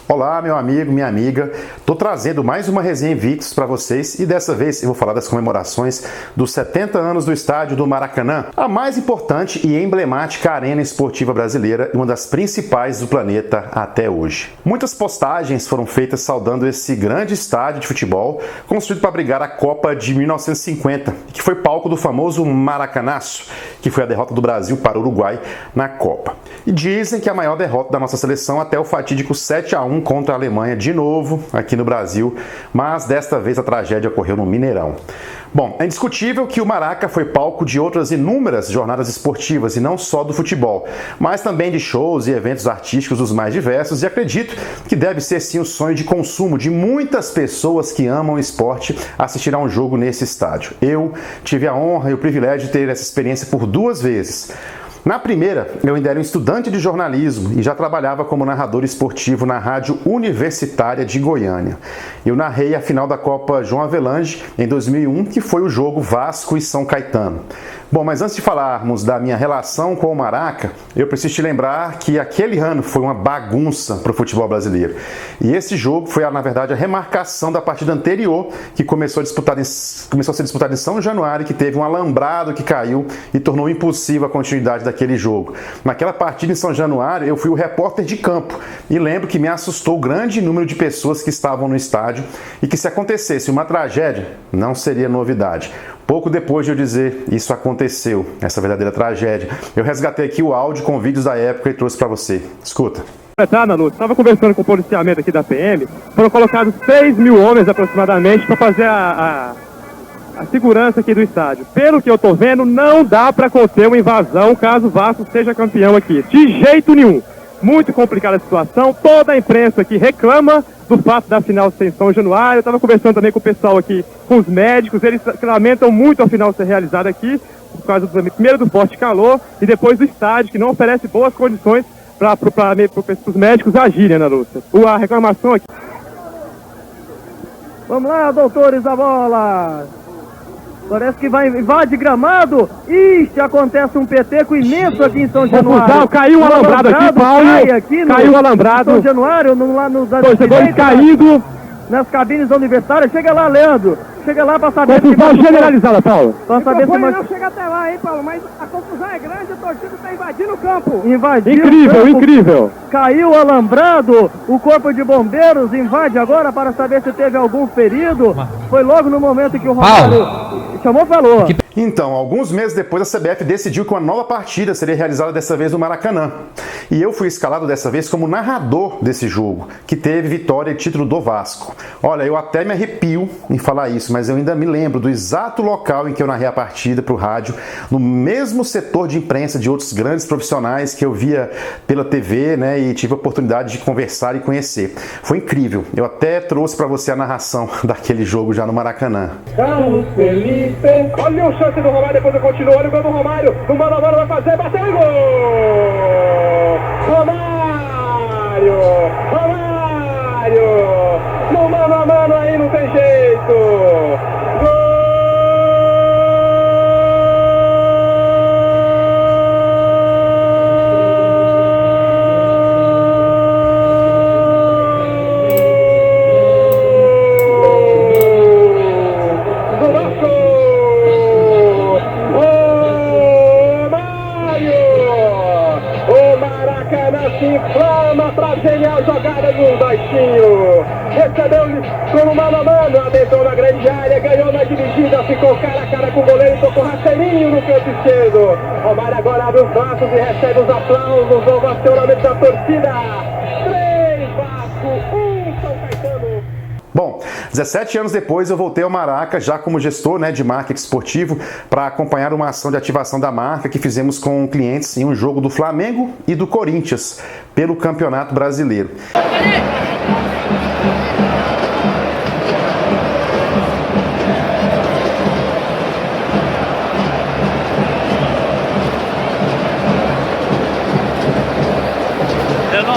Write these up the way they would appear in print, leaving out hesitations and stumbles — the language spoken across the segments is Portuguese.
Olá, meu amigo, minha amiga. Tô trazendo mais uma resenha Invictus para vocês e dessa vez eu vou falar das comemorações dos 70 anos do estádio do Maracanã, a mais importante e emblemática arena esportiva brasileira e uma das principais do planeta até hoje. Muitas postagens foram feitas saudando esse grande estádio de futebol construído para abrigar a Copa de 1950, que foi palco do famoso Maracanaço, que foi a derrota do Brasil para o Uruguai na Copa. E dizem que a maior derrota da nossa seleção até o fatídico 7-1 contra a Alemanha de novo aqui no Brasil, mas desta vez a tragédia ocorreu no Mineirão. Bom, é indiscutível que o Maraca foi palco de outras inúmeras jornadas esportivas e não só do futebol, mas também de shows e eventos artísticos dos mais diversos, e acredito que deve ser sim o sonho de consumo de muitas pessoas que amam o esporte assistir a um jogo nesse estádio. Eu tive a honra e o privilégio de ter essa experiência por 2 vezes. Na primeira, eu ainda era um estudante de jornalismo e já trabalhava como narrador esportivo na Rádio Universitária de Goiânia. Eu narrei a final da Copa João Avelange em 2001, que foi o jogo Vasco e São Caetano. Bom, mas antes de falarmos da minha relação com o Maraca, eu preciso te lembrar que aquele ano foi uma bagunça para o futebol brasileiro. E esse jogo foi, na verdade, a remarcação da partida anterior, que começou a ser disputada em São Januário, que teve um alambrado que caiu e tornou impossível a continuidade daquele jogo. Naquela partida em São Januário, eu fui o repórter de campo e lembro que me assustou o grande número de pessoas que estavam no estádio e que, se acontecesse uma tragédia, não seria novidade. Pouco depois de eu dizer isso aconteceu, essa verdadeira tragédia, eu resgatei aqui o áudio com vídeos da época e trouxe para você. Escuta. Estava conversando com o policiamento aqui da PM, foram colocados 3 mil homens aproximadamente para fazer a segurança aqui do estádio. Pelo que eu tô vendo, não dá para conter uma invasão caso o Vasco seja campeão aqui, de jeito nenhum. Muito complicada a situação, toda a imprensa aqui reclama do fato da final ser em São Januário. Eu estava conversando também com o pessoal aqui, com os médicos, eles lamentam muito a final ser realizada aqui, por causa primeiro do forte calor e depois do estádio, que não oferece boas condições para os médicos agirem na luta. A reclamação aqui... Vamos lá, doutores da bola! Parece que vai invade Gramado. Ixi, acontece um peteco imenso aqui em São Januário. Caiu um alambrado aqui, Paulo. Caiu um alambrado. São Januário, lá no torcedores caído nas cabines universitárias. Chega lá, Leandro. Chega lá para saber... Confusão generalizada, Paulo. Para saber se não chega até lá, hein, Paulo? Mas a confusão é grande, a torcida está invadindo o campo. Incrível, incrível. Caiu o alambrado, o corpo de bombeiros invade agora para saber se teve algum ferido. Foi logo no momento que o Romário chamou, falou. Então, alguns meses depois, a CBF decidiu que uma nova partida seria realizada dessa vez no Maracanã. E eu fui escalado dessa vez como narrador desse jogo, que teve vitória e título do Vasco. Olha, eu até me arrepio em falar isso, mas eu ainda me lembro do exato local em que eu narrei a partida para o rádio, no mesmo setor de imprensa de outros grandes profissionais que eu via pela TV, né, e tive a oportunidade de conversar e conhecer. Foi incrível. Eu até trouxe para você a narração daquele jogo já no Maracanã. Carlos Felipe, olha o chance do Romário, depois eu continuo, olha o gol do Romário, no mano a mano vai fazer, bateu e gol! Romário! No mano a mano aí não tem jeito! Gol! Se inflama pra genial jogada do Baixinho. Recebeu como mano a mano, adentrou na grande área, ganhou na dividida, ficou cara a cara com o goleiro, tocou rasteirinho no canto esquerdo. Romário agora abre os braços e recebe os aplausos do ovacionamento da torcida. 3 Vasco, 1 São Caetano. Bom, 17 anos depois eu voltei ao Maraca, já como gestor, né, de marketing esportivo, para acompanhar uma ação de ativação da marca que fizemos com clientes em um jogo do Flamengo e do Corinthians pelo Campeonato Brasileiro.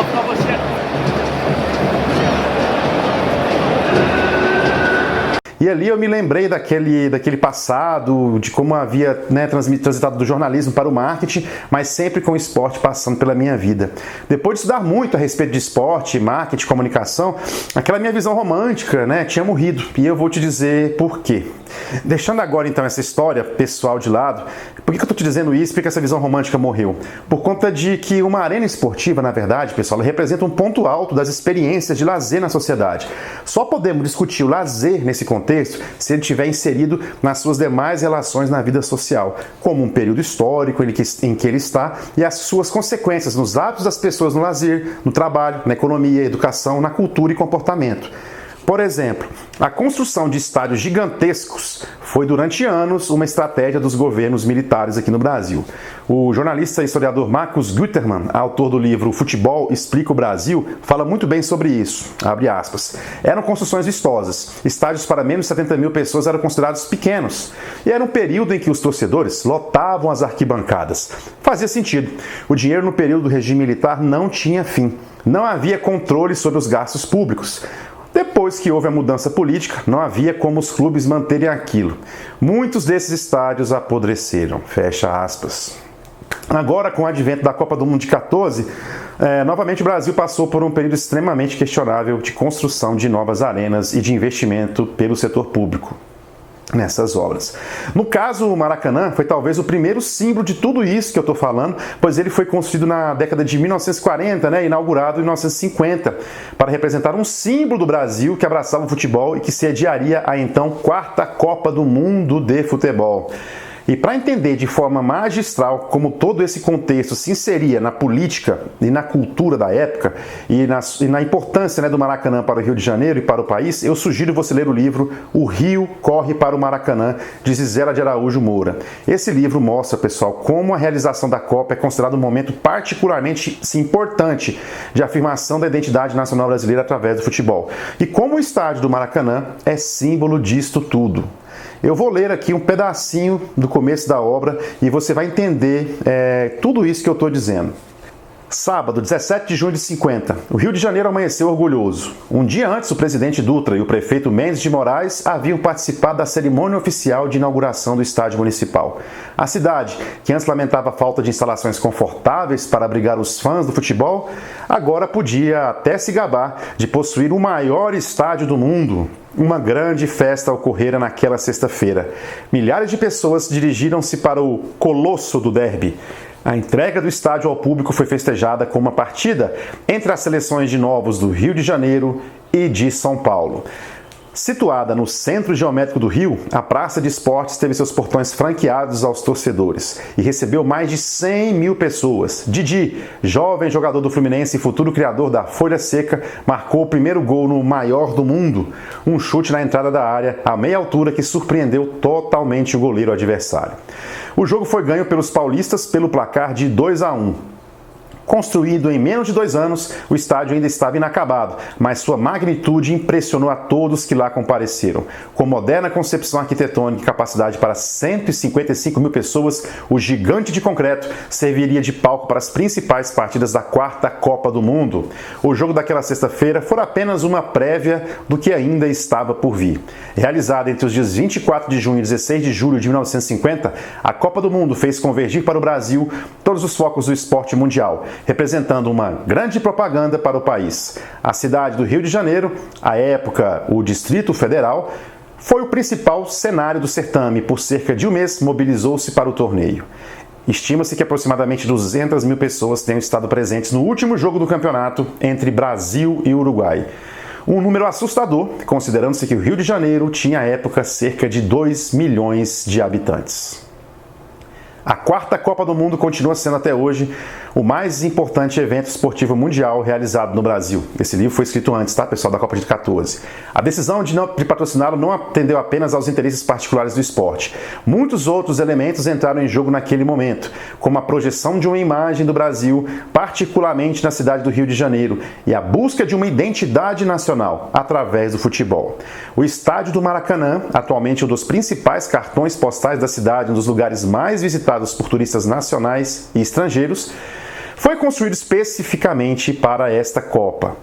Para você. E ali eu me lembrei daquele passado, de como havia, né, transitado do jornalismo para o marketing, mas sempre com o esporte passando pela minha vida. Depois de estudar muito a respeito de esporte, marketing, comunicação, aquela minha visão romântica, né, tinha morrido. E eu vou te dizer por quê. Deixando agora então essa história pessoal de lado, por que eu estou te dizendo isso? Por que essa visão romântica morreu? Por conta de que uma arena esportiva, na verdade, pessoal, ela representa um ponto alto das experiências de lazer na sociedade. Só podemos discutir o lazer nesse contexto se ele estiver inserido nas suas demais relações na vida social, como um período histórico em que ele está e as suas consequências nos hábitos das pessoas no lazer, no trabalho, na economia, educação, na cultura e comportamento. Por exemplo, a construção de estádios gigantescos foi durante anos uma estratégia dos governos militares aqui no Brasil. O jornalista e historiador Marcus Gütermann, autor do livro Futebol Explica o Brasil, fala muito bem sobre isso. Abre aspas. Eram construções vistosas. Estádios para menos de 70 mil pessoas eram considerados pequenos. E era um período em que os torcedores lotavam as arquibancadas. Fazia sentido. O dinheiro no período do regime militar não tinha fim. Não havia controle sobre os gastos públicos. Depois que houve a mudança política, não havia como os clubes manterem aquilo. Muitos desses estádios apodreceram. Fecha aspas. Agora, com o advento da Copa do Mundo de 14, novamente o Brasil passou por um período extremamente questionável de construção de novas arenas e de investimento pelo setor público nessas obras. No caso, o Maracanã foi talvez o primeiro símbolo de tudo isso que eu estou falando, pois ele foi construído na década de 1940, né, inaugurado em 1950, para representar um símbolo do Brasil que abraçava o futebol e que sediaria a então 4ª Copa do Mundo de futebol. E para entender de forma magistral como todo esse contexto se inseria na política e na cultura da época e na importância, né, do Maracanã para o Rio de Janeiro e para o país, eu sugiro você ler o livro O Rio Corre para o Maracanã, de Zizela de Araújo Moura. Esse livro mostra, pessoal, como a realização da Copa é considerado um momento particularmente importante de afirmação da identidade nacional brasileira através do futebol. E como o estádio do Maracanã é símbolo disto tudo. Eu vou ler aqui um pedacinho do começo da obra e você vai entender tudo isso que eu estou dizendo. Sábado, 17 de junho de 50. O Rio de Janeiro amanheceu orgulhoso. Um dia antes, o presidente Dutra e o prefeito Mendes de Moraes haviam participado da cerimônia oficial de inauguração do estádio municipal. A cidade, que antes lamentava a falta de instalações confortáveis para abrigar os fãs do futebol, agora podia até se gabar de possuir o maior estádio do mundo. Uma grande festa ocorrera naquela sexta-feira. Milhares de pessoas dirigiram-se para o Colosso do Derby. A entrega do estádio ao público foi festejada com uma partida entre as seleções de Novos do Rio de Janeiro e de São Paulo. Situada no centro geométrico do Rio, a Praça de Esportes teve seus portões franqueados aos torcedores e recebeu mais de 100 mil pessoas. Didi, jovem jogador do Fluminense e futuro criador da Folha Seca, marcou o primeiro gol no maior do mundo, um chute na entrada da área a meia altura que surpreendeu totalmente o goleiro adversário. O jogo foi ganho pelos paulistas pelo placar de 2-1. Construído em menos de 2 anos, o estádio ainda estava inacabado, mas sua magnitude impressionou a todos que lá compareceram. Com moderna concepção arquitetônica e capacidade para 155 mil pessoas, o gigante de concreto serviria de palco para as principais partidas da 4ª Copa do Mundo. O jogo daquela sexta-feira foi apenas uma prévia do que ainda estava por vir. Realizada entre os dias 24 de junho e 16 de julho de 1950, a Copa do Mundo fez convergir para o Brasil todos os focos do esporte mundial, representando uma grande propaganda para o país. A cidade do Rio de Janeiro, à época o Distrito Federal, foi o principal cenário do certame. Por cerca de um mês, mobilizou-se para o torneio. Estima-se que aproximadamente 200 mil pessoas tenham estado presentes no último jogo do campeonato entre Brasil e Uruguai. Um número assustador, considerando-se que o Rio de Janeiro tinha à época cerca de 2 milhões de habitantes. A 4ª Copa do Mundo continua sendo até hoje o mais importante evento esportivo mundial realizado no Brasil. Esse livro foi escrito antes, tá, pessoal, da Copa de 14. A decisão de patrociná-lo não atendeu apenas aos interesses particulares do esporte. Muitos outros elementos entraram em jogo naquele momento, como a projeção de uma imagem do Brasil, particularmente na cidade do Rio de Janeiro, e a busca de uma identidade nacional através do futebol. O estádio do Maracanã, atualmente um dos principais cartões postais da cidade, um dos lugares mais visitados por turistas nacionais e estrangeiros, foi construído especificamente para esta Copa.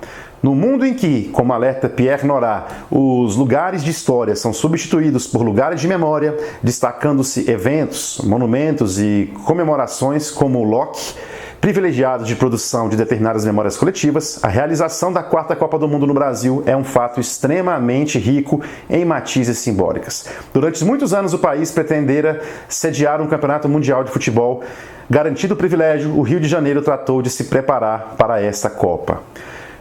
No mundo em que, como alerta Pierre Nora, os lugares de história são substituídos por lugares de memória, destacando-se eventos, monumentos e comemorações como o LOC, privilegiados de produção de determinadas memórias coletivas, a realização da 4ª Copa do Mundo no Brasil é um fato extremamente rico em matizes simbólicas. Durante muitos anos o país pretendera sediar um campeonato mundial de futebol. Garantido o privilégio, o Rio de Janeiro tratou de se preparar para esta Copa.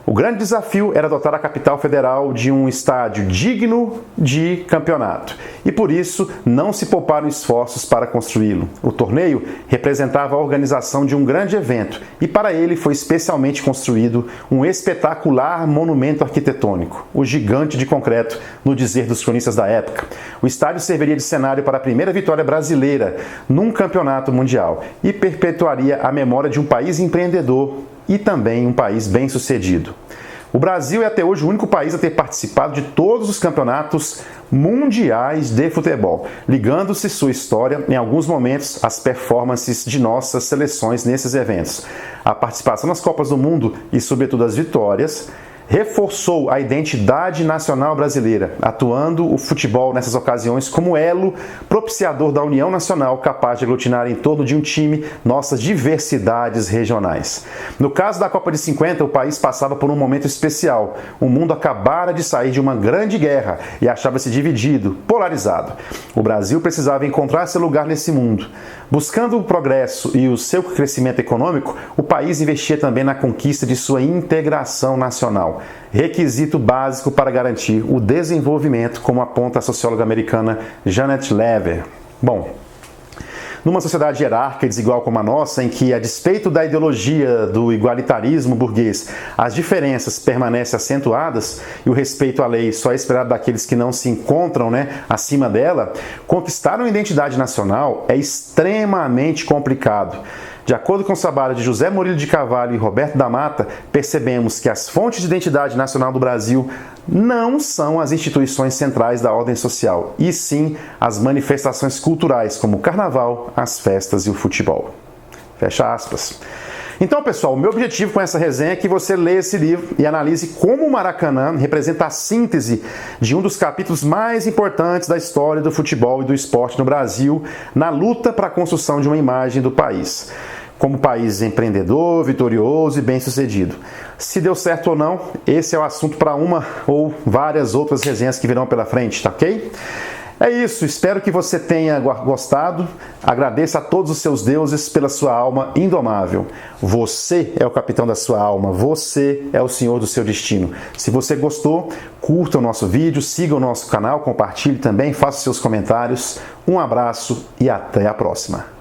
O grande desafio era dotar a capital federal de um estádio digno de campeonato e, por isso, não se pouparam esforços para construí-lo. O torneio representava a organização de um grande evento e, para ele, foi especialmente construído um espetacular monumento arquitetônico, o Gigante de Concreto, no dizer dos cronistas da época. O estádio serviria de cenário para a primeira vitória brasileira num campeonato mundial e perpetuaria a memória de um país empreendedor e também um país bem-sucedido. O Brasil é até hoje o único país a ter participado de todos os campeonatos mundiais de futebol, ligando-se sua história, em alguns momentos, às performances de nossas seleções nesses eventos. A participação nas Copas do Mundo e, sobretudo, as vitórias reforçou a identidade nacional brasileira, atuando o futebol nessas ocasiões como elo propiciador da união nacional capaz de aglutinar em torno de um time nossas diversidades regionais. No caso da Copa de 50, o país passava por um momento especial. O mundo acabara de sair de uma grande guerra e achava-se dividido, polarizado. O Brasil precisava encontrar seu lugar nesse mundo. Buscando o progresso e o seu crescimento econômico, o país investia também na conquista de sua integração nacional, requisito básico para garantir o desenvolvimento, como aponta a socióloga americana Janet Lever. Bom, numa sociedade hierárquica e desigual como a nossa, em que, a despeito da ideologia do igualitarismo burguês, as diferenças permanecem acentuadas e o respeito à lei só é esperado daqueles que não se encontram, acima dela, conquistar uma identidade nacional é extremamente complicado. De acordo com o trabalho de José Murilo de Carvalho e Roberto da Mata, percebemos que as fontes de identidade nacional do Brasil não são as instituições centrais da ordem social, e sim as manifestações culturais, como o carnaval, as festas e o futebol. Fecha aspas. Então, pessoal, o meu objetivo com essa resenha é que você leia esse livro e analise como o Maracanã representa a síntese de um dos capítulos mais importantes da história do futebol e do esporte no Brasil, na luta para a construção de uma imagem do país como país empreendedor, vitorioso e bem-sucedido. Se deu certo ou não, esse é o assunto para uma ou várias outras resenhas que virão pela frente, tá ok? É isso, espero que você tenha gostado. Agradeço a todos os seus deuses pela sua alma indomável. Você é o capitão da sua alma, você é o senhor do seu destino. Se você gostou, curta o nosso vídeo, siga o nosso canal, compartilhe também, faça seus comentários. Um abraço e até a próxima.